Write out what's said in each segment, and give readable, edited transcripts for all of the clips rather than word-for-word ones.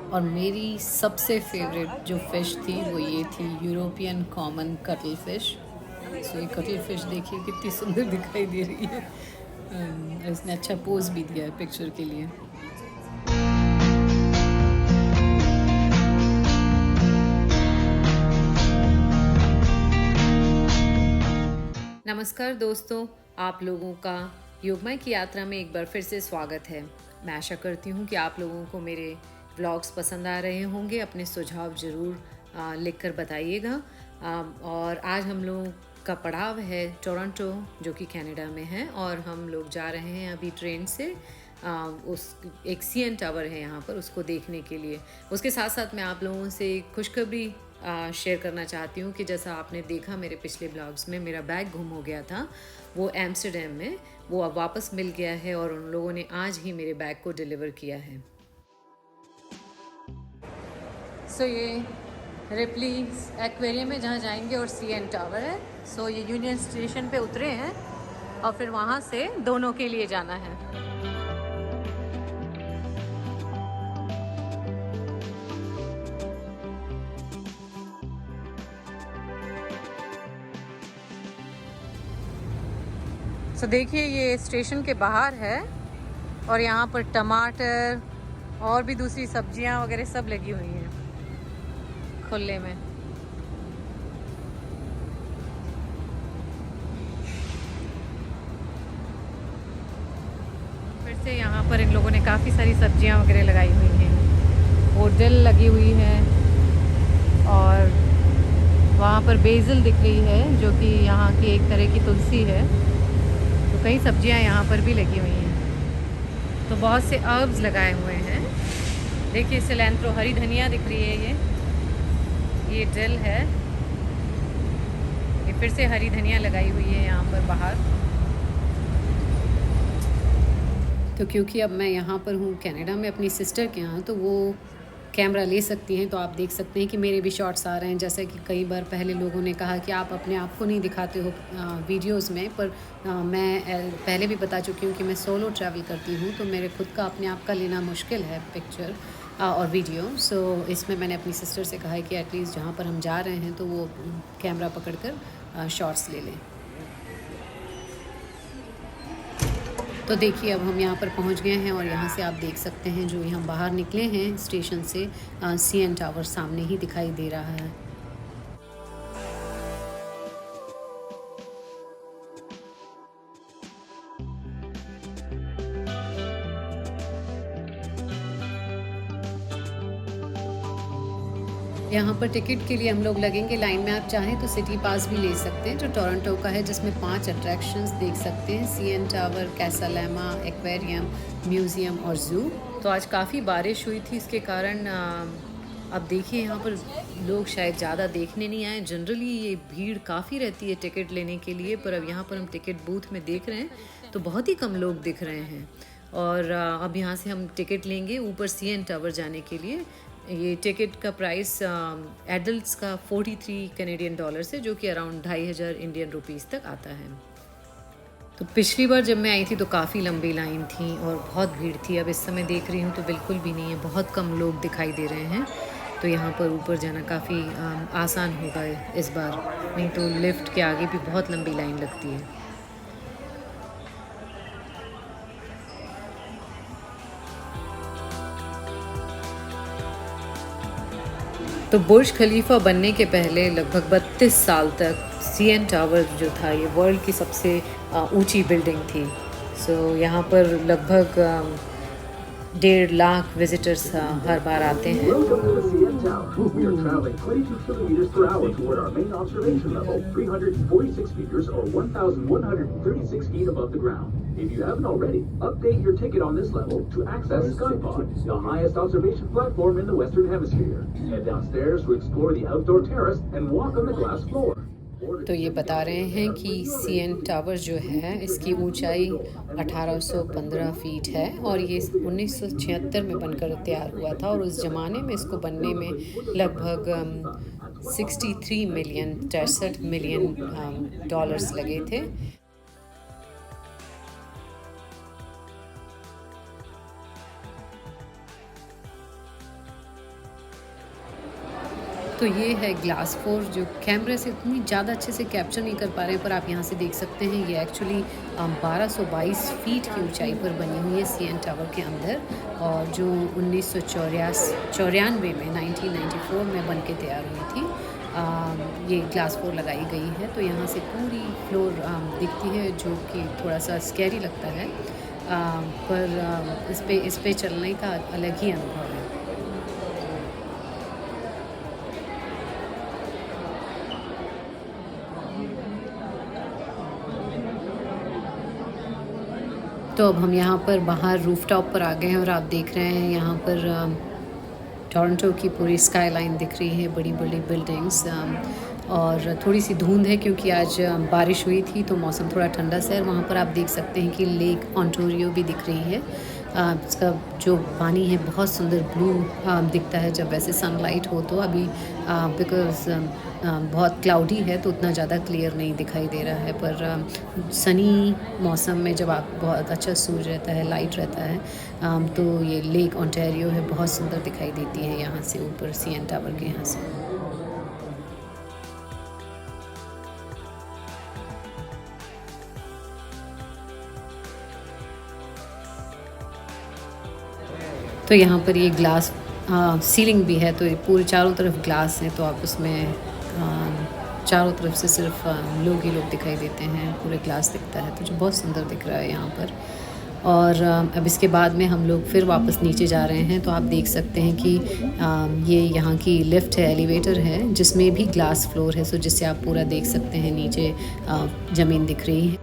और मेरी सबसे फेवरेट जो फ़िश थी वो ये थी यूरोपियन कॉमन कटल फ़िश। सो ये कटल फ़िश देखिए कितनी सुंदर दिखाई दे रही है। इसने अच्छा पोज़ भी दिया है पिक्चर के लिए। नमस्कार दोस्तों, आप लोगों का योगमय की यात्रा में एक बार फिर से स्वागत है। मैं आशा करती हूँ कि आप लोगों को मेरे व्लॉग्स पसंद आ रहे होंगे। अपने सुझाव ज़रूर लिखकर बताइएगा। और आज हम लोगों का पड़ाव है टोरंटो, जो कि कनाडा में है, और हम लोग जा रहे हैं अभी ट्रेन से उस एक सीएन टावर है यहाँ पर, उसको देखने के लिए। उसके साथ साथ मैं आप लोगों से खुशखबरी शेयर करना चाहती हूँ कि जैसा आपने देखा मेरे पिछले ब्लॉग्स में, मेरा बैग गुम हो गया था वो एम्स्टर्डम में, वो अब वापस मिल गया है और उन लोगों ने आज ही मेरे बैग को डिलीवर किया है। सो ये रिप्ली एक्वेरियम है जहाँ जाएंगे और सीएन टावर है। सो ये यूनियन स्टेशन पे उतरे हैं और फिर वहाँ से दोनों के लिए जाना है। सो देखिए ये स्टेशन के बाहर है और यहाँ पर टमाटर और भी दूसरी सब्जियाँ वगैरह सब लगी हुई हैं खुले में। फिर से यहाँ पर इन लोगों ने काफ़ी सारी सब्जियाँ वगैरह लगाई हुई हैं। वो दिल लगी हुई है और वहाँ पर बेसिल दिख रही है, जो कि यहाँ की एक तरह की तुलसी है। तो कई सब्जियाँ यहाँ पर भी लगी हुई हैं। तो बहुत से हर्ब्स लगाए हुए हैं। देखिए सिलेंट्रो, हरी धनिया दिख रही है, ये दिल है। ये फिर से हरी धनिया लगाई हुई है यहाँ पर बाहर। तो क्योंकि अब मैं यहाँ पर हूँ कनाडा में अपनी सिस्टर के यहाँ, तो वो कैमरा ले सकती हैं, तो आप देख सकते हैं कि मेरे भी शॉट्स आ रहे हैं। जैसा कि कई बार पहले लोगों ने कहा कि आप अपने आप को नहीं दिखाते हो वीडियोस में, पर मैं पहले भी बता चुकी हूँ कि मैं सोलो ट्रैवल करती हूँ, तो मेरे खुद का अपने आप का लेना मुश्किल है पिक्चर और वीडियो। सो इसमें मैंने अपनी सिस्टर से कहा है कि एटलीस्ट जहाँ पर हम जा रहे हैं तो वो कैमरा पकड़ कर शॉट्स ले लें। तो देखिए अब हम यहाँ पर पहुँच गए हैं और यहाँ से आप देख सकते हैं जो हम बाहर निकले हैं स्टेशन से, सीएन टावर सामने ही दिखाई दे रहा है। यहाँ पर टिकट के लिए हम लोग लगेंगे लाइन में। आप चाहें तो सिटी पास भी ले सकते हैं जो टोरंटो का है, जिसमें 5 अट्रैक्शंस देख सकते हैं: सीएन टावर, कैसालेमा, एक्वेरियम, म्यूज़ियम और ज़ू। तो आज काफ़ी बारिश हुई थी, इसके कारण अब देखिए यहाँ पर लोग शायद ज़्यादा देखने नहीं आए। जनरली ये भीड़ काफ़ी रहती है टिकट लेने के लिए, पर अब यहाँ पर हम टिकट बूथ में देख रहे हैं तो बहुत ही कम लोग दिख रहे हैं। और अब यहाँ से हम टिकट लेंगे ऊपर सीएन टावर जाने के लिए। ये टिकट का प्राइस एडल्ट्स का 43 कनेडियन डॉलर्स है, जो कि अराउंड 2500 इंडियन रुपीज़ तक आता है। तो पिछली बार जब मैं आई थी तो काफ़ी लंबी लाइन थी और बहुत भीड़ थी। अब इस समय देख रही हूँ तो बिल्कुल भी नहीं है, बहुत कम लोग दिखाई दे रहे हैं। तो यहाँ पर ऊपर जाना काफ़ी आसान होगा इस बार, नहीं तो लिफ्ट के आगे भी बहुत लंबी लाइन लगती है। तो बुर्ज खलीफा बनने के पहले लगभग 32 साल तक सीएन टावर जो था ये वर्ल्ड की सबसे ऊंची बिल्डिंग थी। सो यहाँ पर लगभग 1.5 लाख विजिटर्स हर बार आते हैं। Welcome to the CN Tower. We are traveling 22 kilometers per hour toward our main observation level, 346 meters or 1,136 feet above the ground. If you haven't already, update your ticket on this level to access Skypod, the highest observation platform in the Western Hemisphere. Head downstairs to explore the outdoor terrace and walk on the glass floor. तो ये बता रहे हैं कि CN tower जो है इसकी ऊंचाई 1815 फीट है और ये 1976 में बनकर तैयार हुआ था, और उस ज़माने में इसको बनने में लगभग 63 मिलियन डॉलर्स लगे थे। तो ये है ग्लास फोर, जो कैमरे से इतनी ज़्यादा अच्छे से कैप्चर नहीं कर पा रहे हैं, पर आप यहाँ से देख सकते हैं। ये एक्चुअली 1222 फीट की ऊंचाई पर बनी हुई है सीएन टावर के अंदर, और जो 1994 में 1994 में बन के तैयार हुई थी। ये ग्लास फ्लोर लगाई गई है, तो यहाँ से पूरी फ्लोर दिखती है, जो कि थोड़ा सा स्कैरी लगता है, पर इस पे चलने का अलग ही अनुभव है। तो अब हम यहाँ पर बाहर रूफटॉप पर आ गए हैं, और आप देख रहे हैं यहाँ पर टोरंटो की पूरी स्काई लाइन दिख रही है, बड़ी बड़ी बिल्डिंग्स, और थोड़ी सी धुंध है क्योंकि आज बारिश हुई थी, तो मौसम थोड़ा ठंडा सा है। वहाँ पर आप देख सकते हैं कि लेक ओंटारियो भी दिख रही है। इसका जो पानी है बहुत सुंदर ब्लू दिखता है जब वैसे सनलाइट हो, तो अभी बिकॉज बहुत क्लाउडी है तो उतना ज़्यादा क्लियर नहीं दिखाई दे रहा है, पर सनी मौसम में जब आप बहुत अच्छा सूरज रहता है, लाइट रहता है, तो ये लेक ओंटारियो है बहुत सुंदर दिखाई देती है यहाँ से ऊपर सीएन टावर के यहाँ से। तो यहाँ पर ये ग्लास सीलिंग भी है, तो ये पूरे चारों तरफ ग्लास है, तो आप उसमें चारों तरफ से सिर्फ लोग ही लोग दिखाई देते हैं, पूरे ग्लास दिखता है, तो जो बहुत सुंदर दिख रहा है यहाँ पर। और अब इसके बाद में हम लोग फिर वापस नीचे जा रहे हैं, तो आप देख सकते हैं कि ये यहाँ की लिफ्ट है, एलिवेटर है, जिसमें भी ग्लास फ्लोर है, सो जिससे आप पूरा देख सकते हैं नीचे ज़मीन दिख रही है।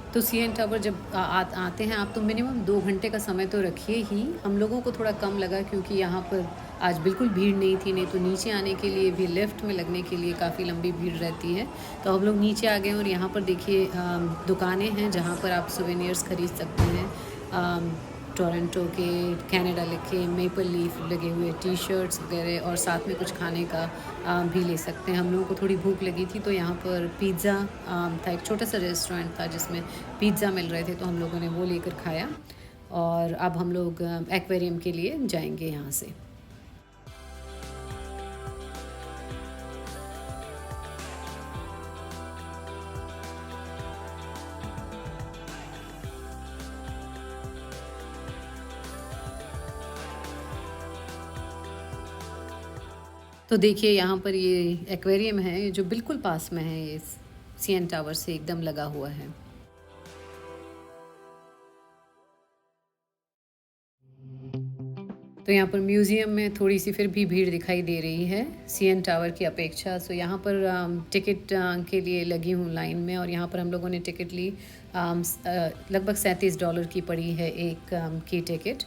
तो सीएन टावर जब आते हैं आप, तो मिनिमम 2 घंटे का समय तो रखिए ही। हम लोगों को थोड़ा कम लगा क्योंकि यहाँ पर आज बिल्कुल भीड़ नहीं थी, नहीं तो नीचे आने के लिए भी लिफ्ट में लगने के लिए काफ़ी लंबी भीड़ रहती है। तो हम लोग नीचे आ गए, और यहाँ पर देखिए दुकानें हैं जहाँ पर आप सोवेनियर्स ख़रीद सकते हैं। टोरंटो के कनाडा लिखे मेपल लीफ लगे हुए टी शर्ट्स वगैरह, और साथ में कुछ खाने का भी ले सकते हैं। हम लोगों को थोड़ी भूख लगी थी, तो यहाँ पर पिज़्ज़ा था, एक छोटा सा रेस्टोरेंट था जिसमें पिज़्ज़ा मिल रहे थे, तो हम लोगों ने वो लेकर खाया। और अब हम लोग एक्वेरियम के लिए जाएंगे यहाँ से। तो देखिए यहाँ पर ये एक्वेरियम है जो बिल्कुल पास में है, ये सीएन टावर से एकदम लगा हुआ है। तो यहाँ पर म्यूज़ियम में थोड़ी सी फिर भी भीड़ दिखाई दे रही है सीएन टावर की अपेक्षा। सो यहाँ पर टिकट के लिए लगी हूँ लाइन में, और यहाँ पर हम लोगों ने टिकट ली, लगभग $37 की पड़ी है एक की टिकट,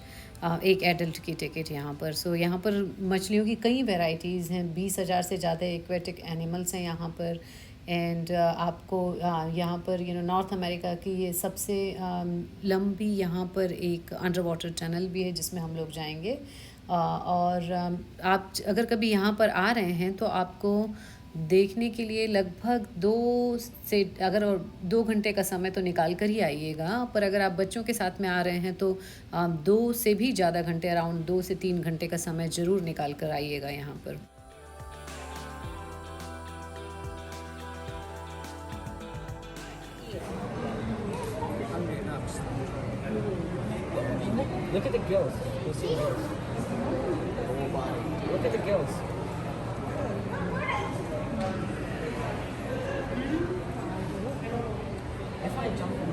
एक एडल्ट की टिकट यहाँ पर। सो यहाँ पर मछलियों की कई वैरायटीज़ हैं, 20,000 से ज़्यादा एक्वेटिक एनिमल्स हैं यहाँ पर। एंड आपको यहाँ पर नॉर्थ अमेरिका की ये सबसे लंबी यहाँ पर एक अंडर वाटर टनल भी है जिसमें हम लोग जाएंगे। और आप अगर कभी यहाँ पर आ रहे हैं तो आपको देखने के लिए लगभग 2 घंटे का समय तो निकाल कर ही आइएगा, पर अगर आप बच्चों के साथ में आ रहे हैं तो 2 से भी ज़्यादा घंटे, अराउंड 2 से 3 घंटे का समय ज़रूर निकाल कर आइएगा यहाँ पर। Look at the gills. You'll see gills. Look at the gills. If I jump in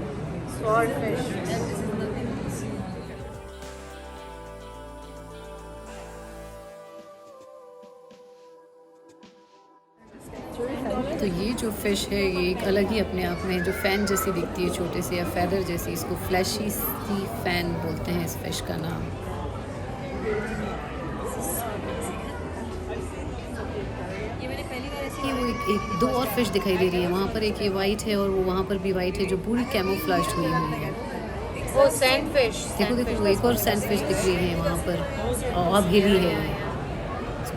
swordfish. तो ये जो फ़िश है ये एक अलग ही अपने आप में, जो फ़ैन जैसी दिखती है, छोटे से या फेदर जैसी, इसको फ्लैशी सी फ़ैन बोलते हैं इस फ़िश का नाम। ये वो एक 2 और फिश दिखाई दे रही है, वहाँ पर एक ये वाइट है और वो वहाँ पर भी वाइट है जो पूरी कैमोफ्लेज हुई है। वो सैंड फिश देखो एक और सैंड फिश दिख रही है वहाँ पर और गिरी है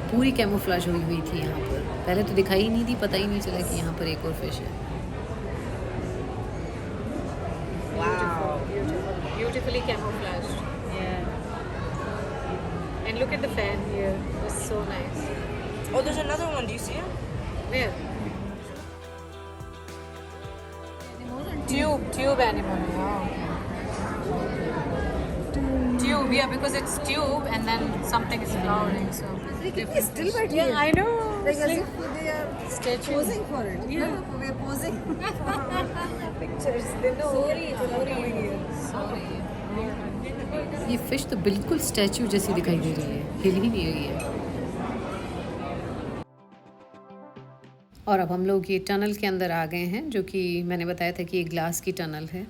पूरी कैमोफ्लेज हुई हुई थी यहाँ पर पहले तो दिखाई ही नहीं दी पता ही नहीं चला कि यहाँ पर एक और फिश है beautifully camouflaged yeah and look at the fan here it's so nice Oh, there's another one. Do you see it? where tube anemone oh, okay. Tube yeah because it's tube and then something is flowering so It's still right yeah here. I know Like as if they are statue posing for it. Yeah. No, we're posing pictures. They know it's not coming here. ये fish तो बिल्कुल statue जैसी दिखाई दे रही है हिल ही नहीं रही है और अब हम लोग ये टनल के अंदर आ गए हैं जो कि मैंने बताया था कि ये ग्लास की टनल है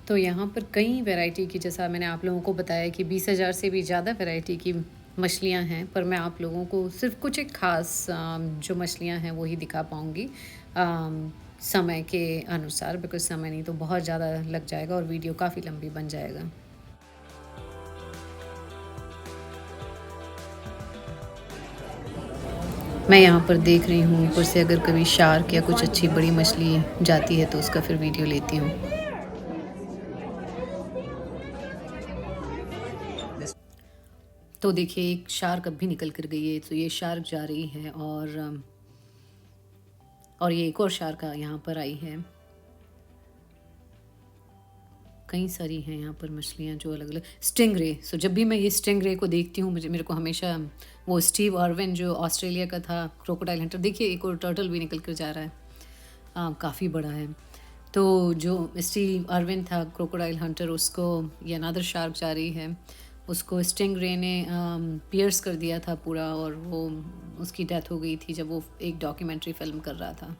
तो यहाँ पर कई वैरायटी की जैसा मैंने आप लोगों को बताया कि 20,000 से भी ज़्यादा वैरायटी की मछलियाँ हैं पर मैं आप लोगों को सिर्फ कुछ एक ख़ास जो मछलियाँ हैं वही दिखा पाऊँगी समय के अनुसार बिकॉज समय नहीं तो बहुत ज़्यादा लग जाएगा और वीडियो काफ़ी लंबी बन जाएगा मैं यहाँ पर देख रही हूँ ऊपर से अगर कभी शार्क या कुछ अच्छी बड़ी मछली जाती है तो उसका फिर वीडियो लेती हूँ तो देखिए एक शार्क अब भी निकल कर गई है तो ये शार्क जा रही है और ये एक और शार्क यहाँ पर आई है कई सारी हैं यहाँ पर मछलियाँ जो अलग अलग स्टिंगरे सो जब भी मैं ये स्टिंगरे को देखती हूँ मेरे को हमेशा वो स्टीव अर्विन जो ऑस्ट्रेलिया का था क्रोकोडाइल हंटर देखिए एक और टर्टल भी निकल कर जा रहा है काफ़ी बड़ा है तो जो स्टीव अर्विन था क्रोकोडाइल हंटर उसको ये अनदर शार्क जा रही है उसको स्टिंगरे ने पियर्स कर दिया था पूरा और वो उसकी डेथ हो गई थी जब वो एक डॉक्यूमेंट्री फिल्म कर रहा था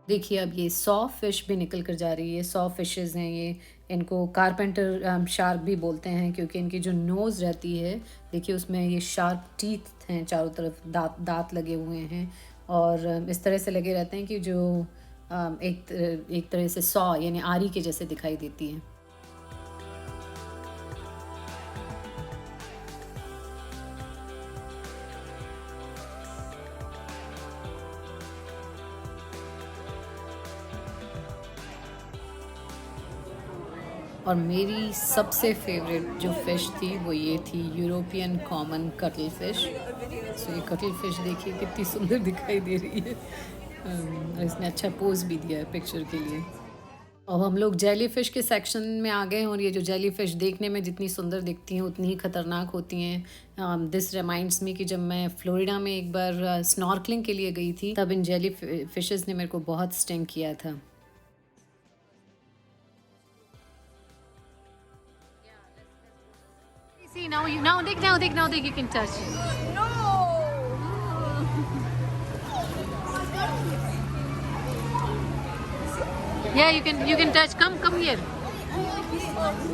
देखिए अब ये 100 फिश भी निकल कर जा रही है 100 फिशेस हैं ये इनको कारपेंटर शार्क भी बोलते हैं क्योंकि इनकी जो नोज़ रहती है देखिए उसमें ये शार्प टीथ हैं चारों तरफ दांत लगे हुए हैं और इस तरह से लगे रहते हैं कि जो एक तरह से 100 यानी आरी के जैसे दिखाई देती हैं और मेरी सबसे फेवरेट जो फ़िश थी वो ये थी यूरोपियन कॉमन कटल फ़िश सो ये कटल फ़िश देखिए कितनी सुंदर दिखाई दे रही है और इसने अच्छा पोज भी दिया है पिक्चर के लिए अब हम लोग जेली फ़िश के सेक्शन में आ गए हैं और ये जो जेली फ़िश देखने में जितनी सुंदर दिखती हैं उतनी ही ख़तरनाक होती हैं दिस रिमाइंड्स मी कि जब मैं फ़्लोरिडा में एक बार स्नॉर्कलिंग के लिए गई थी तब इन जेली फ़िशेस ने मेरे को बहुत स्टिंग किया था See now they you can touch. No. Yeah, you can touch. Come here.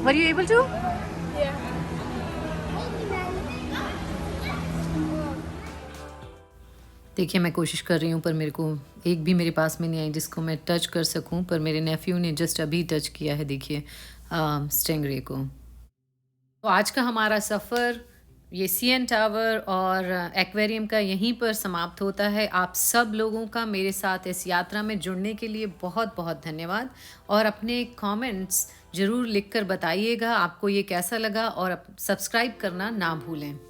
Were you able to? Yeah. देखिए मैं कोशिश कर रही हूँ पर मेरे को एक भी मेरे पास में नहीं आई जिसको मैं टच कर सकूँ पर मेरे नेफ्यू ने जस्ट अभी टच किया है देखिए स्टिंगरे को तो आज का हमारा सफ़र ये CN टावर और एक्वेरियम का यहीं पर समाप्त होता है आप सब लोगों का मेरे साथ इस यात्रा में जुड़ने के लिए बहुत बहुत धन्यवाद और अपने कमेंट्स ज़रूर लिखकर बताइएगा आपको ये कैसा लगा और सब्सक्राइब करना ना भूलें